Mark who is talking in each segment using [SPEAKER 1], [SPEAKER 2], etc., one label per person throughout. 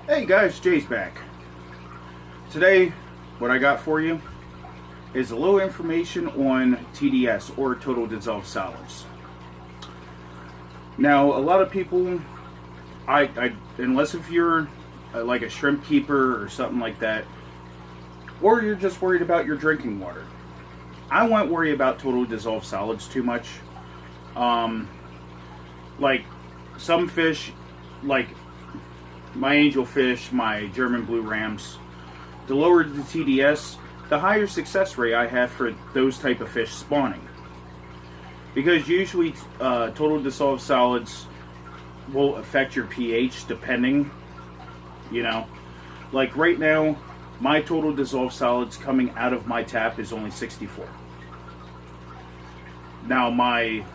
[SPEAKER 1] Hey guys, Jay's back. Today, what I got for you is a little information on TDS, or total dissolved solids. Now, a lot of people, unless if you're like a shrimp keeper or something like that, or you're just worried about your drinking water, I won't worry about total dissolved solids too much. Like some fish, like my angelfish, my German blue rams, the lower the TDS, the higher success rate I have for those type of fish spawning. Because usually total dissolved solids will affect your pH depending, you know. Like right now, my total dissolved solids coming out of my tap is only 64. Now my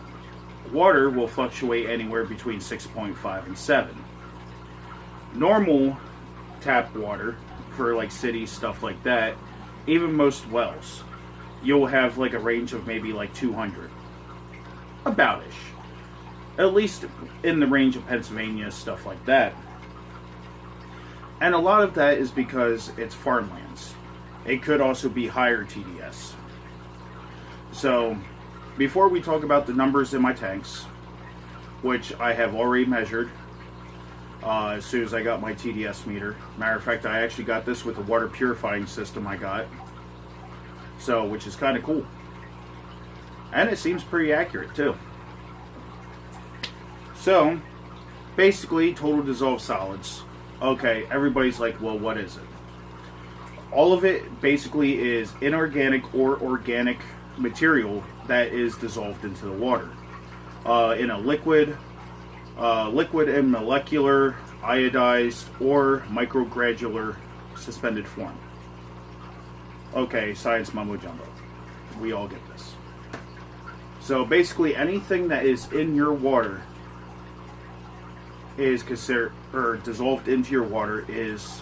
[SPEAKER 1] water will fluctuate anywhere between 6.5 and 7. Normal tap water for like cities, stuff like that, even most wells, you'll have like a range of maybe like 200. Aboutish. At least in the range of Pennsylvania, stuff like that. And a lot of that is because it's farmlands. It could also be higher TDS. So, before we talk about the numbers in my tanks, which I have already measured as soon as I got my TDS meter. Matter of fact, I actually got this with the water purifying system I got. So, which is kind of cool. And it seems pretty accurate too. So, basically, total dissolved solids. Okay, everybody's like, well, what is it? All of it basically is inorganic or organic material that is dissolved into the water. In a liquid and molecular, iodized, or microgranular suspended form. Okay, science mumbo jumbo. We all get this. So basically anything that is in your water is considered, or dissolved into your water, is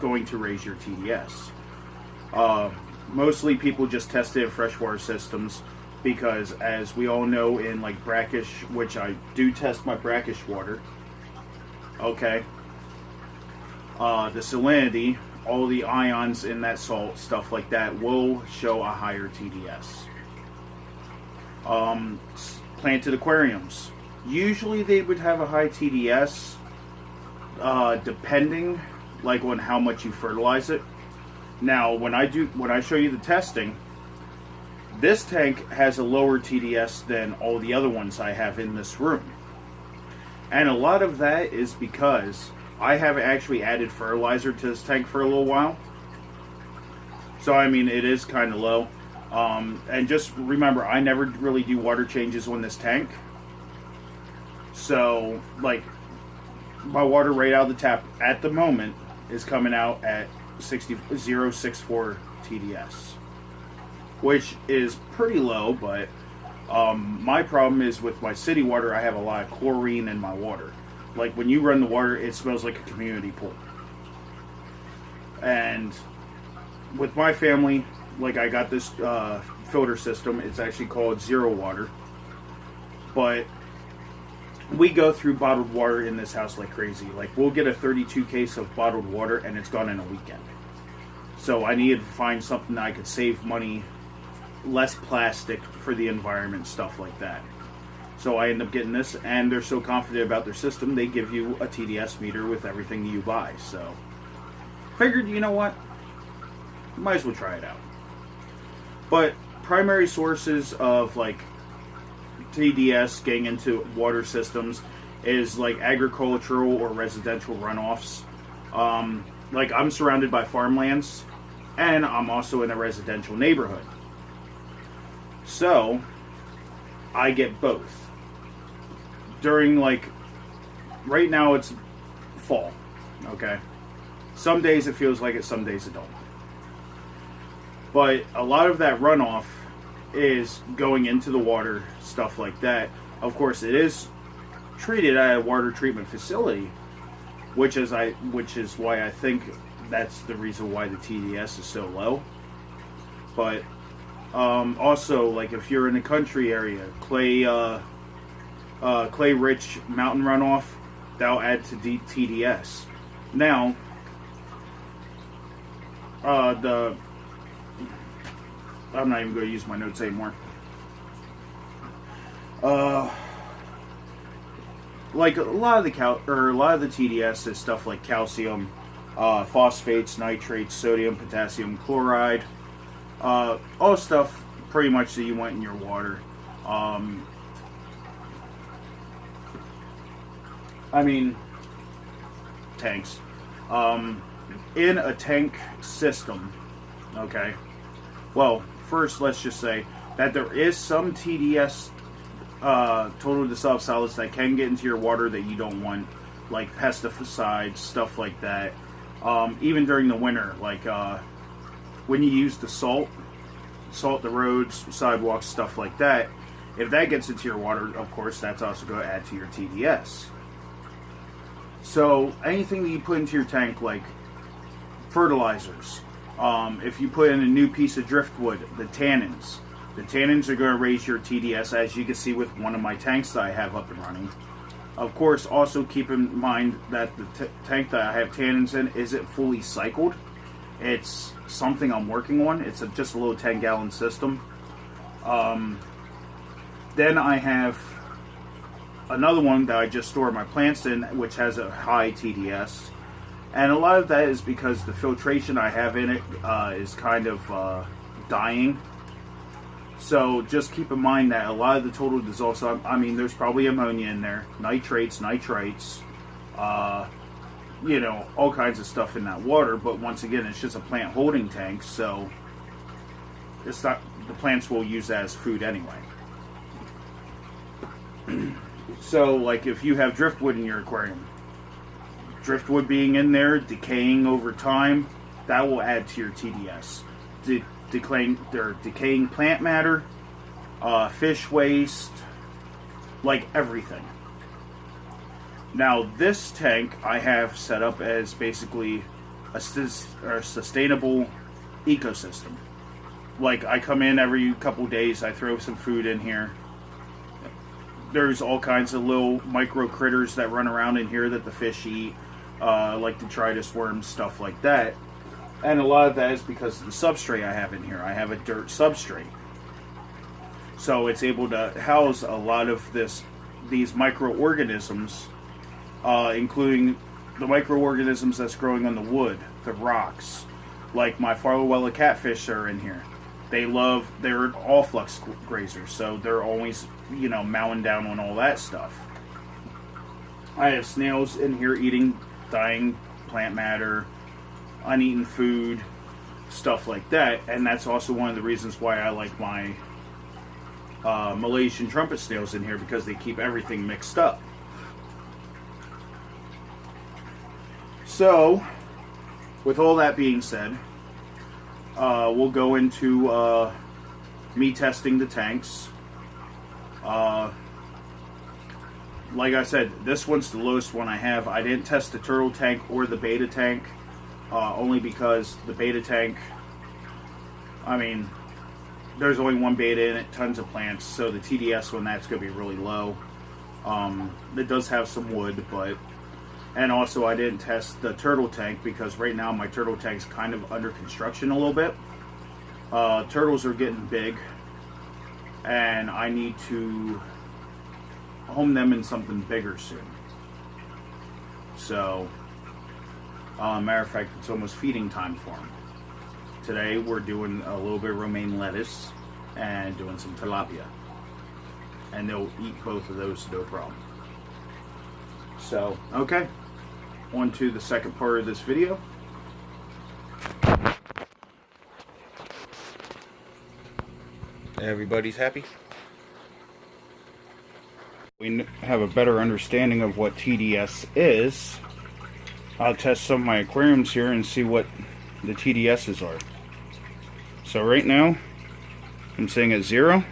[SPEAKER 1] going to raise your TDS. Mostly people just test it in freshwater systems because, as we all know, in like brackish, which I do test my brackish water, okay, the salinity, all the ions in that salt, stuff like that, will show a higher TDS. Planted aquariums, usually they would have a high TDS, depending like on how much you fertilize it. Now, when I show you the testing, this tank has a lower TDS than all the other ones I have in this room. And a lot of that is because I haven't actually added fertilizer to this tank for a little while. So, I mean, it is kind of low. And just remember, I never really do water changes on this tank. So, like, my water right out of the tap at the moment is coming out at 0.64 TDS, which is pretty low, but my problem is with my city water, I have a lot of chlorine in my water. Like when you run the water, it smells like a community pool. And with my family, like I got this filter system, it's actually called Zero Water, but we go through bottled water in this house like crazy. Like we'll get a 32 case of bottled water and it's gone in a weekend. So I needed to find something that I could save money, less plastic for the environment, stuff like that. So I end up getting this, and they're so confident about their system, they give you a TDS meter with everything you buy. So figured, you know what, might as well try it out. But primary sources of like TDS getting into water systems is like agricultural or residential runoffs. Like I'm surrounded by farmlands, and I'm also in a residential neighborhood. So I get both. During like, right now it's fall, okay? Some days it feels like it, some days it don't. But a lot of that runoff is going into the water, stuff like that. Of course, it is treated at a water treatment facility, which is why I think that's the reason why the TDS is so low. But also, like if you're in a country area, clay-rich mountain runoff, that'll add to TDS. Now, I'm not even going to use my notes anymore. Like a lot of the TDS is stuff like calcium, phosphates, nitrates, sodium, potassium chloride, all stuff pretty much that you want in your water. I mean, tanks. In a tank system, okay. Well, first let's just say that there is some TDS, total dissolved solids, that can get into your water that you don't want, like pesticides, stuff like that. Even during the winter, like when you use the salt the roads, sidewalks, stuff like that. If that gets into your water, of course, that's also going to add to your TDS. So anything that you put into your tank, like fertilizers, if you put in a new piece of driftwood, the tannins are going to raise your TDS, as you can see with one of my tanks that I have up and running. Of course, also keep in mind that the tank that I have tannins in isn't fully cycled. It's something I'm working on. It's just a little 10-gallon system. Then I have another one that I just store my plants in, which has a high TDS. And a lot of that is because the filtration I have in it is kind of dying. So just keep in mind that a lot of the total dissolved, I mean, there's probably ammonia in there, nitrates, nitrites, you know, all kinds of stuff in that water. But once again, it's just a plant holding tank, so it's not, the plants will use that as food anyway. So, like, if you have driftwood in your aquarium, driftwood being in there, decaying over time, that will add to your TDS. Decaying plant matter, fish waste, like everything. Now, this tank I have set up as basically a sustainable ecosystem. Like, I come in every couple days, I throw some food in here. There's all kinds of little micro critters that run around in here that the fish eat, like detritus worms, stuff like that. And a lot of that is because of the substrate I have in here. I have a dirt substrate. So it's able to house a lot of these microorganisms, including the microorganisms that's growing on the wood, the rocks. Like my Farlowella catfish are in here. They're all flux grazers, so they're always, you know, mowing down on all that stuff. I have snails in here eating dying plant matter, uneaten food, stuff like that. And that's also one of the reasons why I like my Malaysian trumpet snails in here, because they keep everything mixed up. So, with all that being said, we'll go into me testing the tanks. Like I said, this one's the lowest one I have. I didn't test the turtle tank or the beta tank, only because the beta tank, I mean, there's only one beta in it, tons of plants, so the TDS on that's going to be really low. It does have some wood, but... And also, I didn't test the turtle tank because right now my turtle tank's kind of under construction a little bit. Turtles are getting big, and I need to home them in something bigger soon. So, matter of fact, it's almost feeding time for them. Today we're doing a little bit of romaine lettuce and doing some tilapia. And they'll eat both of those, no problem. So, okay. On to the second part of this video. Everybody's happy? We have a better understanding of what TDS is. I'll test some of my aquariums here and see what the TDSs are. So right now, I'm saying at 0.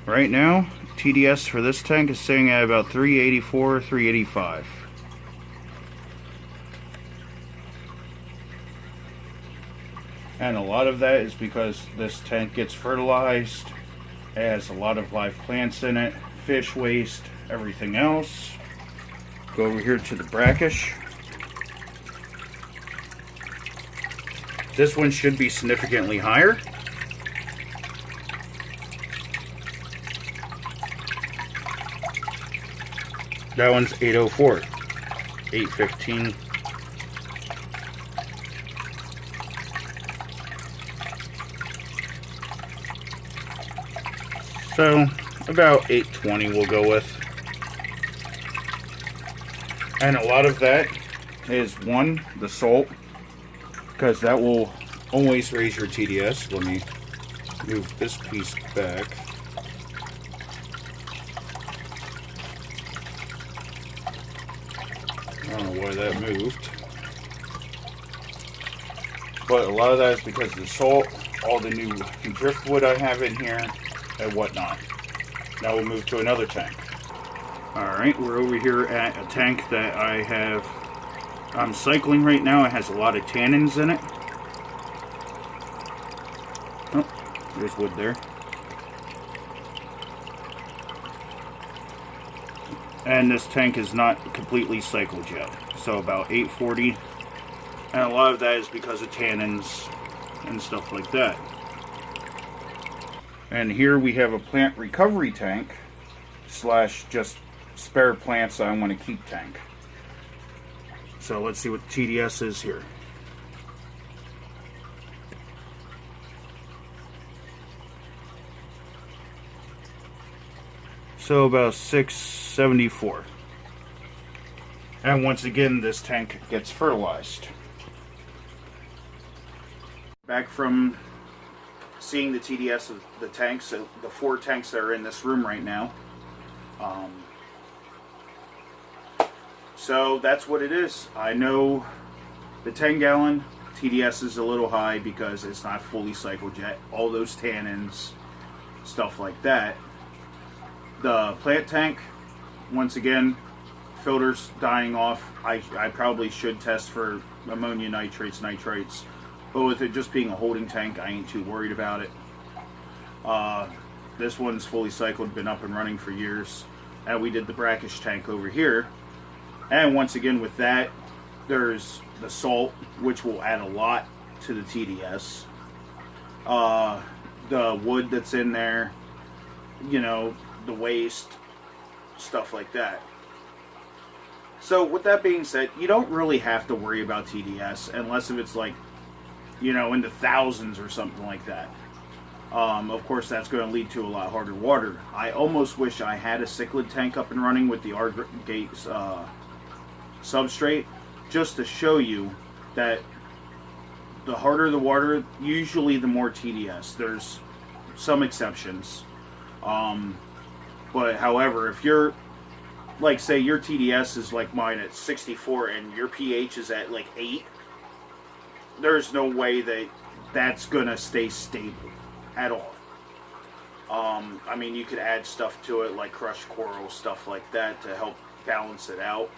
[SPEAKER 1] Right now, TDS for this tank is sitting at about 384, 385. And a lot of that is because this tank gets fertilized, it has a lot of live plants in it, fish waste, everything else. Go over here to the brackish. This one should be significantly higher. That one's 804, 815. So about 820 we'll go with. And a lot of that is one, the salt, because that will always raise your TDS. Let me move this piece back. I don't know why that moved. But a lot of that is because of the salt, all the new driftwood I have in here, and whatnot. Now we'll move to another tank. Alright, we're over here at a tank that I'm cycling right now. It has a lot of tannins in it. Oh, there's wood there. And this tank is not completely cycled yet. So about 840. And a lot of that is because of tannins and stuff like that. And here we have a plant recovery tank slash just spare plants I want to keep tank. So let's see what the TDS is here. So about 674. And once again, this tank gets fertilized. Back from seeing the TDS of the tanks, so the 4 tanks that are in this room right now. So that's what it is. I know the 10-gallon TDS is a little high because it's not fully cycled yet. All those tannins, stuff like that. The plant tank, once again, filters dying off. I probably should test for ammonia nitrates, nitrites. But with it just being a holding tank, I ain't too worried about it. This one's fully cycled, been up and running for years. And we did the brackish tank over here. And once again with that, there's the salt, which will add a lot to the TDS. The wood that's in there, you know, the waste, stuff like that. So with that being said, you don't really have to worry about TDS unless if it's like, you know, in the thousands or something like that. Of course, that's going to lead to a lot harder water. I almost wish I had a cichlid tank up and running with the R-Gate substrate, just to show you that the harder the water, usually the more TDS. There's some exceptions. But however, if you're, like say your TDS is like mine at 64 and your pH is at like 8, there's no way that that's gonna stay stable at all. I mean, you could add stuff to it like crushed coral, stuff like that to help balance it out.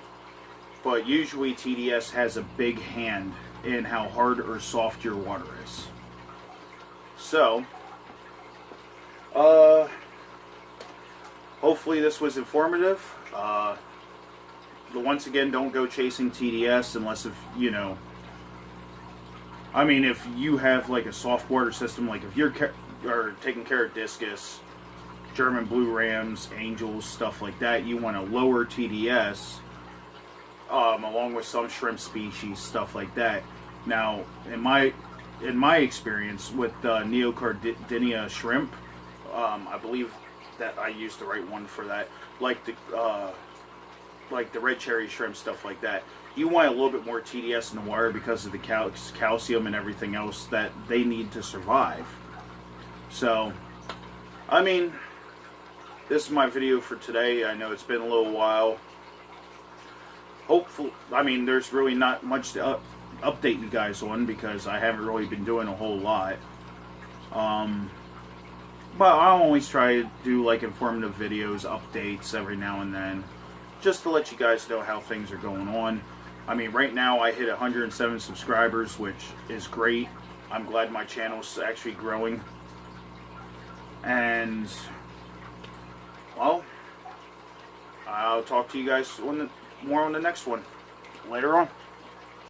[SPEAKER 1] But usually TDS has a big hand in how hard or soft your water is. So, hopefully this was informative. Once again, don't go chasing TDS unless if, you know, I mean, if you have like a soft water system, like if you're taking care of discus, German blue rams, angels, stuff like that, you want a lower TDS, along with some shrimp species, stuff like that. Now, in my experience with Neocardinia shrimp, I believe that I used the right one for that. Like the red cherry shrimp, stuff like that. You want a little bit more TDS in the water because of the calcium and everything else that they need to survive. So, I mean, this is my video for today. I know it's been a little while. Hopefully, I mean, there's really not much to update you guys on because I haven't really been doing a whole lot. But I always try to do like informative videos, updates every now and then, just to let you guys know how things are going on. I mean, right now I hit 107 subscribers, which is great. I'm glad my channel's actually growing. And, well, I'll talk to you guys more on the next one. Later on.